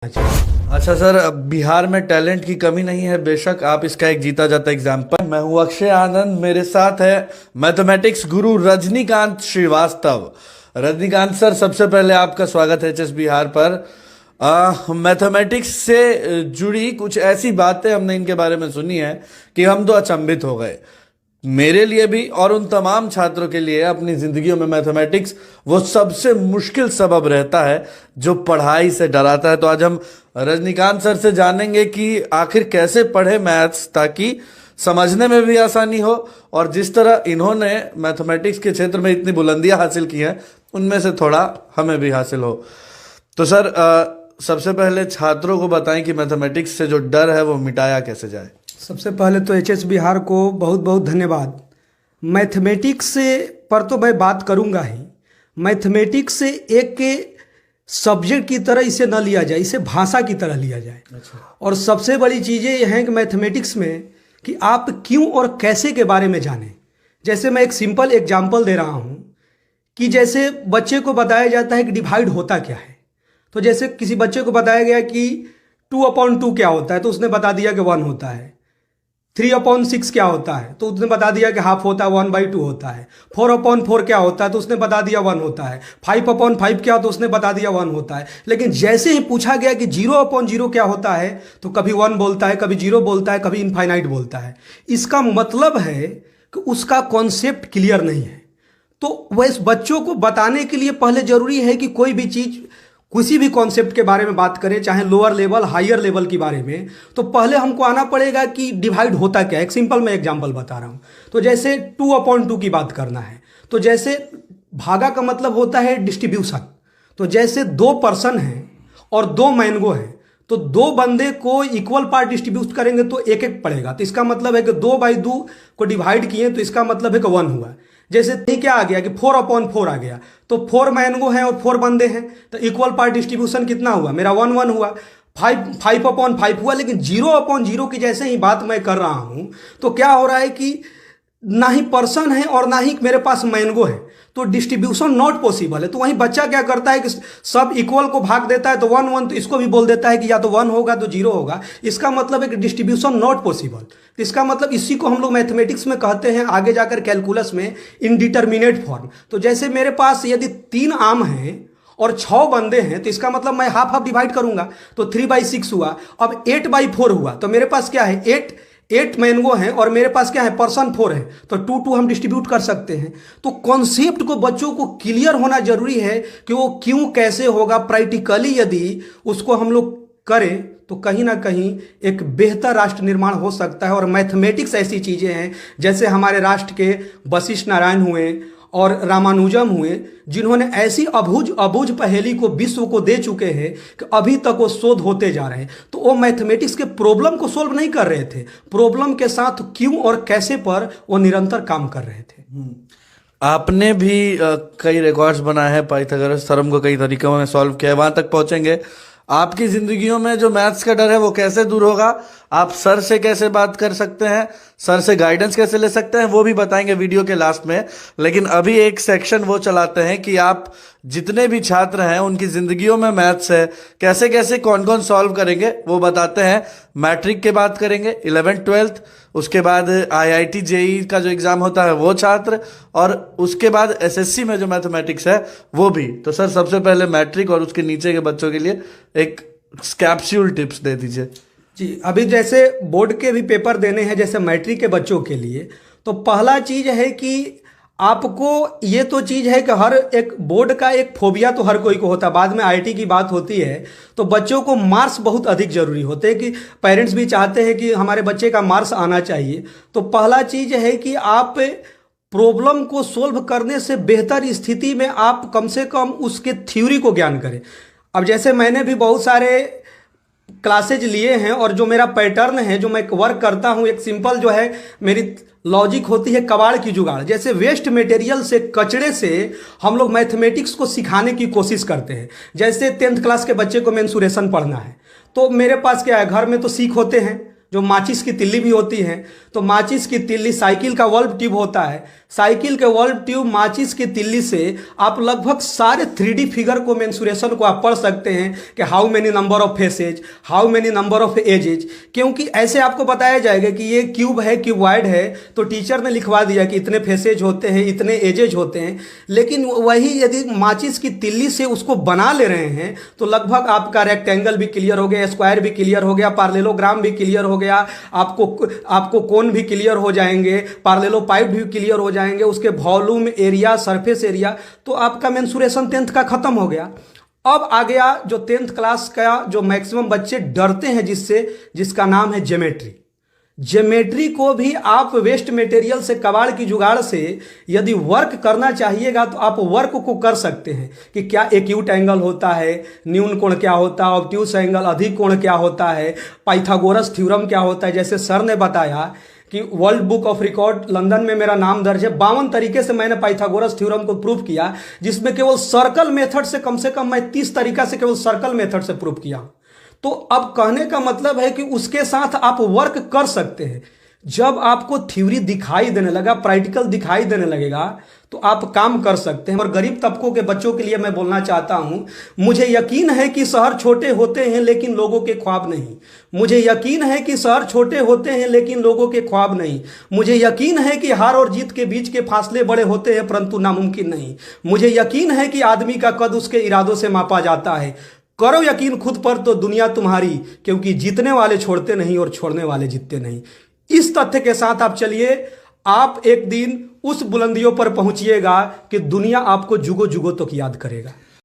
अच्छा सर, अब बिहार में टैलेंट की कमी नहीं है, बेशक आप इसका एक जीता जाता एग्जाम्पल। मैं हूँ अक्षय आनंद, मेरे साथ है मैथमेटिक्स गुरु रजनीकांत श्रीवास्तव। रजनीकांत सर, सबसे पहले आपका स्वागत है एचएस बिहार पर। मैथमेटिक्स से जुड़ी कुछ ऐसी बातें हमने इनके बारे में सुनी है कि हम तो अचंभित हो गए। मेरे लिए भी और उन तमाम छात्रों के लिए अपनी जिंदगियों में मैथमेटिक्स वो सबसे मुश्किल सबब रहता है जो पढ़ाई से डराता है। तो आज हम रजनीकांत सर से जानेंगे कि आखिर कैसे पढ़े मैथ्स ताकि समझने में भी आसानी हो, और जिस तरह इन्होंने मैथमेटिक्स के क्षेत्र में इतनी बुलंदियां हासिल की हैं उनमें से थोड़ा हमें भी हासिल हो। तो सर, सबसे पहले छात्रों को बताएं कि मैथमेटिक्स से जो डर है वो मिटाया कैसे जाए। सबसे पहले तो एचएस बिहार को बहुत बहुत धन्यवाद। मैथमेटिक्स से पर तो मैं बात करूंगा ही। मैथमेटिक्स से एक के सब्जेक्ट की तरह इसे न लिया जाए, इसे भाषा की तरह लिया जाए। अच्छा। और सबसे बड़ी चीज़ें ये हैं कि मैथमेटिक्स में कि आप क्यों और कैसे के बारे में जानें। जैसे मैं एक सिंपल एग्जाम्पल दे रहा हूँ कि जैसे बच्चे को बताया जाता है कि डिवाइड होता क्या है। तो जैसे किसी बच्चे को बताया गया कि 2/2 क्या होता है, तो उसने बता दिया कि 1 होता है। 3/6 क्या होता है, तो उसने बता दिया कि हाफ होता है, 1/2 होता है। 4/4 क्या होता है, तो उसने बता दिया 1 होता है। 5/5 क्या होता है, तो उसने बता दिया 1 होता है। लेकिन जैसे ही पूछा गया कि 0/0 क्या होता है, तो कभी 1 बोलता है, कभी 0 बोलता है, कभी इनफाइनाइट बोलता है। इसका मतलब है कि उसका कॉन्सेप्ट क्लियर नहीं है। तो वैसे बच्चों को बताने के लिए पहले जरूरी है कि कोई भी चीज़, किसी भी कॉन्सेप्ट के बारे में बात करें, चाहे लोअर लेवल हायर लेवल के बारे में, तो पहले हमको आना पड़ेगा कि डिवाइड होता क्या है। एक सिंपल मैं एग्जांपल बता रहा हूँ। तो जैसे 2/2 की बात करना है, तो जैसे भागा का मतलब होता है डिस्ट्रीब्यूशन। तो जैसे 2 पर्सन हैं और 2 मैंगो हैं, तो 2 बंदे को इक्वल पार्ट डिस्ट्रीब्यूट करेंगे तो एक एक पड़ेगा। तो इसका मतलब है कि 2/2 को डिवाइड किए तो इसका मतलब है कि 1 हुआ। जैसे क्या आ गया कि 4/4 आ गया, तो 4 मैंगो हैं और 4 बंदे हैं, तो इक्वल पार्ट डिस्ट्रीब्यूशन कितना हुआ, मेरा 1/1 हुआ। 5/5 हुआ। लेकिन 0/0 की जैसे ही बात मैं कर रहा हूं, तो क्या हो रहा है कि ना ही पर्सन है और ना ही मेरे पास मैंगो है, तो डिस्ट्रीब्यूशन नॉट पॉसिबल है। तो वहीं बच्चा क्या करता है कि सब इक्वल को भाग देता है, तो 1/1, तो इसको भी बोल देता है कि या तो 1 होगा तो 0 होगा। इसका मतलब है कि डिस्ट्रीब्यूशन नॉट पॉसिबल। इसका मतलब इसी को हम लोग मैथमेटिक्स में कहते हैं, आगे जाकर कैलकुलस में, इनडिटर्मिनेट फॉर्म। तो जैसे मेरे पास यदि 3 आम हैं और 6 बंदे हैं, तो इसका मतलब मैं हाफ हाफ डिवाइड करूंगा, तो 3/6 हुआ। अब 8/4 हुआ, तो मेरे पास क्या है, 8 मैंगो हैं और मेरे पास क्या है, पर्सन 4 है, तो 2 हम डिस्ट्रीब्यूट कर सकते हैं। तो कॉन्सेप्ट को बच्चों को क्लियर होना जरूरी है कि वो क्यों कैसे होगा। प्रैक्टिकली यदि उसको हम लोग करें तो कहीं ना कहीं एक बेहतर राष्ट्र निर्माण हो सकता है। और मैथमेटिक्स ऐसी चीजें हैं, जैसे हमारे राष्ट्र के वशिष्ठ नारायण हुए और रामानुजम हुए, जिन्होंने ऐसी अबूझ पहेली को विश्व को दे चुके हैं कि अभी तक वो शोध होते जा रहे हैं। तो वो मैथमेटिक्स के प्रॉब्लम को सोल्व नहीं कर रहे थे, प्रॉब्लम के साथ क्यों और कैसे पर वो निरंतर काम कर रहे थे। आपने भी कई रिकॉर्ड्स बनाए हैं, पाइथागोरस थ्योरम को कई तरीकों में सॉल्व किया है, वहां तक पहुंचेंगे। आपकी जिंदगियों में जो मैथ्स का डर है वो कैसे दूर होगा, आप सर से कैसे बात कर सकते हैं, सर से गाइडेंस कैसे ले सकते हैं, वो भी बताएंगे वीडियो के लास्ट में। लेकिन अभी एक सेक्शन वो चलाते हैं कि आप जितने भी छात्र हैं उनकी जिंदगियों में मैथ्स है, कैसे कैसे कौन कौन सॉल्व करेंगे वो बताते हैं। मैट्रिक के बात करेंगे, 11th 12th, उसके बाद IIT JEE का जो एग्जाम होता है वो छात्र, और उसके बाद SSC में जो मैथमेटिक्स है वो भी। तो सर, सबसे पहले मैट्रिक और उसके नीचे के बच्चों के लिए एक कैप्सूल टिप्स दे दीजिए। जी, अभी जैसे बोर्ड के भी पेपर देने हैं, जैसे मैट्रिक के बच्चों के लिए, तो पहला चीज है कि आपको ये तो चीज है कि हर एक बोर्ड का एक फोबिया तो हर कोई को होता है। बाद में IIT की बात होती है तो बच्चों को मार्क्स बहुत अधिक जरूरी होते हैं, कि पेरेंट्स भी चाहते हैं कि हमारे बच्चे का मार्क्स आना चाहिए। तो पहला चीज है कि आप प्रॉब्लम को सोल्व करने से बेहतर स्थिति में आप कम से कम उसके थ्योरी को ज्ञान करें। अब जैसे मैंने भी बहुत सारे क्लासेज लिए हैं, और जो मेरा पैटर्न है, जो मैं वर्क करता हूं, एक सिंपल जो है मेरी लॉजिक होती है, कबाड़ की जुगाड़। जैसे वेस्ट मटेरियल से, कचड़े से हम लोग मैथमेटिक्स को सिखाने की कोशिश करते हैं। जैसे 10th क्लास के बच्चे को मेंसुरेशन पढ़ना है, तो मेरे पास क्या है, घर में तो सीख होते हैं, जो माचिस की तिल्ली भी होती है, तो माचिस की तिल्ली, साइकिल का वॉल्व ट्यूब होता है, साइकिल के वॉल्व ट्यूब, माचिस की तिल्ली से आप लगभग सारे 3D फिगर को, मेंसुरेशन को आप पढ़ सकते हैं कि how many number of faces, how many number of edges. क्योंकि ऐसे आपको बताया जाएगा कि ये क्यूब है, क्यूबॉइड है, तो टीचर ने लिखवा दिया कि इतने फेसेज होते हैं, इतने एजेज होते हैं। लेकिन वही यदि माचिस की तिल्ली से उसको बना ले रहे हैं तो लगभग आपका रेक्टेंगल भी क्लियर हो गया, स्क्वायर भी क्लियर हो गया, पार्लेलोग्राम भी क्लियर हो गया, आपको कोन भी क्लियर हो जाएंगे, पार्लेलोपाइड भी क्लियर हो जाएंगे, उसके वॉल्यूम, एरिया, सरफेस एरिया, तो आपका मेंसुरेशन 10th का खत्म हो गया। अब आ गया जो 10th क्लास का जो मैक्सिमम बच्चे डरते हैं जिसका नाम है ज्योमेट्री। ज्योमेट्री को भी आप वेस्ट मटेरियल से, कबाड़ की जुगाड़ से यदि वर्क करना चाहिएगा तो आप वर्क को कर सकते हैं कि क्या एक्यूट एंगल होता है, न्यून कोण क्या होता है, ऑब्ट्यूस एंगल, अधिक कोण क्या होता है, पाइथागोरस थ्योरम क्या होता है। जैसे सर ने बताया कि world book of record London में मेरा नाम दर्ज है, 52 तरीके से मैंने पाइथागोरस थ्योरम को प्रूव किया, जिसमें केवल सर्कल मेथड से कम मैं 30 तरीका से केवल सर्कल मेथड से प्रूव किया। तो अब कहने का मतलब है कि उसके साथ आप वर्क कर सकते हैं। जब आपको थ्योरी दिखाई देने लगा, प्रैक्टिकल दिखाई देने लगेगा, तो आप काम कर सकते हैं। और गरीब तबकों के बच्चों के लिए मैं बोलना चाहता हूं, मुझे यकीन है कि शहर छोटे होते हैं लेकिन लोगों के ख्वाब नहीं। मुझे यकीन है कि शहर छोटे होते हैं लेकिन लोगों के ख्वाब नहीं। मुझे यकीन है कि हार और जीत के बीच के फासले बड़े होते हैं परंतु नामुमकिन नहीं। मुझे यकीन है कि आदमी का कद उसके इरादों से मापा जाता है। करो यकीन खुद पर तो दुनिया तुम्हारी, क्योंकि जीतने वाले छोड़ते नहीं और छोड़ने वाले जीतते नहीं। इस तथ्य के साथ आप चलिए, आप एक दिन उस बुलंदियों पर पहुंचिएगा कि दुनिया आपको जुगो जुगो तक याद करेगा।